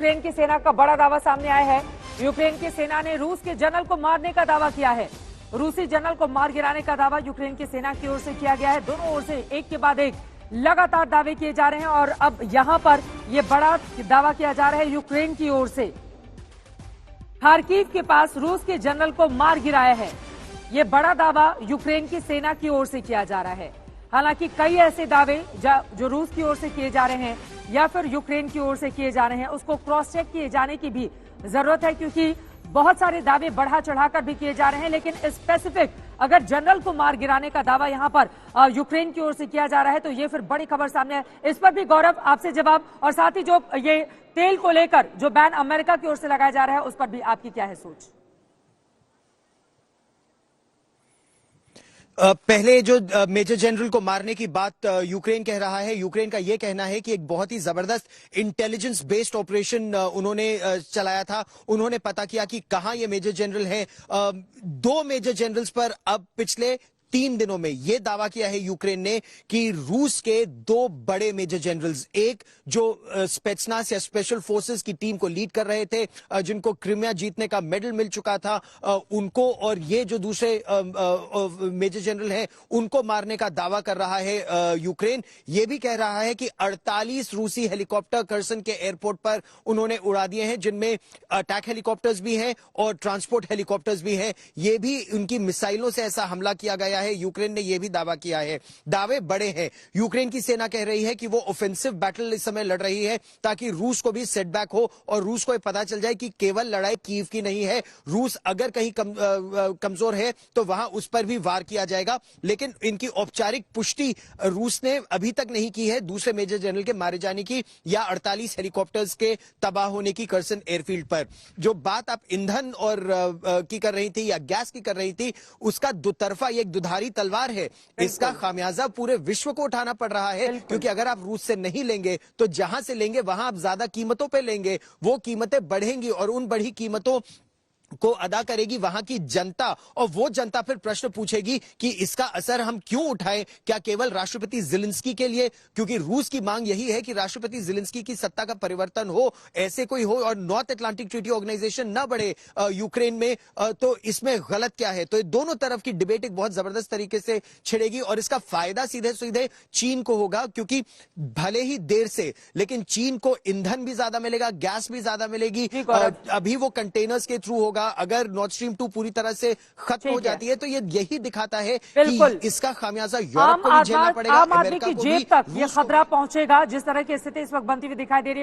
Ukraine की सेना का बड़ा दावा सामने आया है। यूक्रेन की सेना ने रूस के जनरल को मारने का दावा किया है। रूसी जनरल को मार गिराने का दावा यूक्रेन की सेना की ओर से किया गया है। दोनों ओर से एक के बाद एक लगातार दावे किए जा रहे हैं और अब यहां पर यह बड़ा दावा किया जा रहा है यूक्रेन की ओर से। खार्किव के पास रूस के जनरल को मार गिराया है। यह बड़ा दावा यूक्रेन की सेना की ओर से किया जा रहा है। हालांकि कई ऐसे दावे जो रूस की ओर से किए जा रहे हैं या फिर यूक्रेन की ओर से किए जा रहे हैं, उसको क्रॉस चेक किए जाने की भी जरूरत है, क्योंकि बहुत सारे दावे बढ़ा चढ़ाकर भी किए जा रहे हैं। लेकिन स्पेसिफिक अगर जनरल को मार गिराने का दावा यहां पर यूक्रेन की ओर से किया जा रहा है तो ये फिर बड़ी खबर सामने है। इस पर भी गौरव आपसे जवाब, और साथ ही जो ये तेल को लेकर जो बैन अमेरिका की ओर से लगाया जा रहा है उस पर भी आपकी क्या है सोच? पहले जो मेजर जनरल को मारने की बात यूक्रेन कह रहा है, यूक्रेन का यह कहना है कि एक बहुत ही जबरदस्त इंटेलिजेंस बेस्ड ऑपरेशन उन्होंने चलाया था। उन्होंने पता किया कि कहां ये मेजर जनरल है। 2 मेजर जनरल्स पर अब पिछले 3 दिनों में यह दावा किया है यूक्रेन ने कि रूस के 2 बड़े मेजर जनरल्स, एक जो स्पेत्सनास या स्पेशल फोर्सेस की टीम को लीड कर रहे थे, जिनको क्रिमिया जीतने का मेडल मिल चुका था, उनको, और ये जो दूसरे मेजर जनरल हैं उनको मारने का दावा कर रहा है यूक्रेन। ये भी कह रहा है कि 48 रूसी हेलीकॉप्टर कर्सन के एयरपोर्ट पर उन्होंने उड़ा दिए हैं, जिनमें अटैक हेलीकॉप्टर्स भी हैं और ट्रांसपोर्ट हेलीकॉप्टर्स भी हैं। ये भी उनकी मिसाइलों से ऐसा हमला किया गया है। यूक्रेन ने यह भी दावा किया है। दावे बड़े हैं। यूक्रेन की सेना कह रही है कि वो ऑफेंसिव बैटल इस समय लड़ रही है ताकि रूस को भी सेटबैक हो और रूस को पता चल जाए कि केवल लड़ाई कीव की नहीं है। रूस अगर कहीं कमजोर है तो वहां उस पर भी वार किया जाएगा। लेकिन इनकी औपचारिक पुष्टि रूस ने अभी तक नहीं की है दूसरे मेजर जनरल के मारे जाने की या 48 हेलीकॉप्टर्स के तबाह होने की कर्सन एयरफील्ड पर। जो बात आप ईंधन और की कर रही थी या गैस की कर रही थी, उसका दुतरफा एक दुधारी तलवार है। इसका खामियाजा पूरे विश्व को उठाना पड़ रहा है, क्योंकि अगर आप रूस से नहीं लेंगे तो जहां से लेंगे वहां आप ज्यादा कीमतों पे लेंगे। वो कीमतें बढ़ेंगी और उन बढ़ी कीमतों को अदा करेगी वहां की जनता, और वो जनता फिर प्रश्न पूछेगी कि इसका असर हम क्यों उठाएं। क्या केवल राष्ट्रपति ज़ेलेंस्की के लिए? क्योंकि रूस की मांग यही है कि राष्ट्रपति ज़ेलेंस्की की सत्ता का परिवर्तन हो, ऐसे कोई हो और नॉर्थ अटलांटिक ट्रीटी ऑर्गेनाइजेशन न बढ़े यूक्रेन में। तो इसमें गलत क्या है? तो ये दोनों तरफ की डिबेट एक बहुत जबरदस्त तरीके से छिड़ेगी और इसका फायदा सीधे सीधे चीन को होगा, क्योंकि भले ही देर से लेकिन चीन को ईंधन भी ज्यादा मिलेगा, गैस भी ज्यादा मिलेगी। अभी वो कंटेनर्स के थ्रू होगा। अगर नॉर्थ स्ट्रीम 2 पूरी तरह से खत्म हो जाती है तो ये यही दिखाता है कि इसका खामियाजा यूरोप को भी झेलना पड़ेगा, आम आदमी अमेरिका की को जेब भी, तक ये खतरा पहुंचेगा। जिस तरह की स्थिति इस वक्त बनती हुई दिखाई दे रही है।